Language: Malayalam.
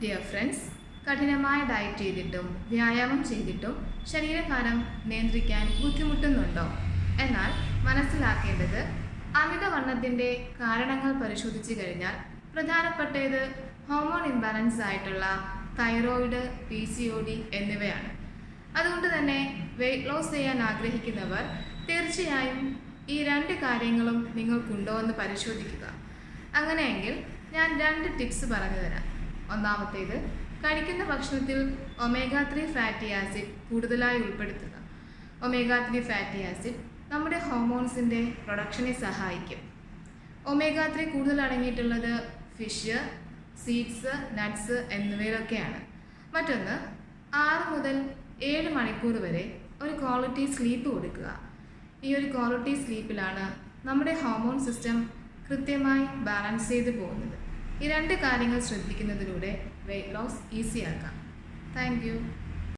ഡിയർ ഫ്രണ്ട്സ്, കഠിനമായ ഡയറ്റ് ചെയ്തിട്ടും വ്യായാമം ചെയ്തിട്ടും ശരീരഭാരം നിയന്ത്രിക്കാൻ ബുദ്ധിമുട്ടുന്നുണ്ടോ? എന്നാൽ മനസ്സിലാക്കേണ്ടത് അമിതവണ്ണത്തിൻ്റെ കാരണങ്ങൾ പരിശോധിച്ചു കഴിഞ്ഞാൽ പ്രധാനപ്പെട്ടത് ഹോർമോൺ ഇംബാലൻസ് ആയിട്ടുള്ള തൈറോയിഡ്, PCOD എന്നിവയാണ്. അതുകൊണ്ട് തന്നെ വെയ്റ്റ് ലോസ് ചെയ്യാൻ ആഗ്രഹിക്കുന്നവർ തീർച്ചയായും ഈ രണ്ട് കാര്യങ്ങളും നിങ്ങൾക്കുണ്ടോ എന്ന് പരിശോധിക്കുക. അങ്ങനെയെങ്കിൽ ഞാൻ 2 ടിപ്സ് പറഞ്ഞു തരാം. ഒന്നാമത്തേത്, കഴിക്കുന്ന ഭക്ഷണത്തിൽ omega-3 ഫാറ്റി ആസിഡ് കൂടുതലായി ഉൾപ്പെടുത്തുക. omega-3 ഫാറ്റി ആസിഡ് നമ്മുടെ ഹോർമോൺസിൻ്റെ പ്രൊഡക്ഷനെ സഹായിക്കും. omega-3 കൂടുതൽ അടങ്ങിയിട്ടുള്ളത് ഫിഷ്, സീഡ്സ്, നട്ട്സ് എന്നിവയിലൊക്കെയാണ്. മറ്റൊന്ന്, 6 മുതൽ 7 മണിക്കൂർ വരെ ഒരു ക്വാളിറ്റി സ്ലീപ്പ് കൊടുക്കുക. ഈ ഒരു ക്വാളിറ്റി സ്ലീപ്പിലാണ് നമ്മുടെ ഹോർമോൺ സിസ്റ്റം കൃത്യമായി ബാലൻസ് ചെയ്ത് പോകുന്നത്. ഈ 2 കാര്യങ്ങൾ ശ്രദ്ധിക്കുന്നതിലൂടെ വെയ്റ്റ് ലോസ് ഈസിയാക്കാം. Thank U.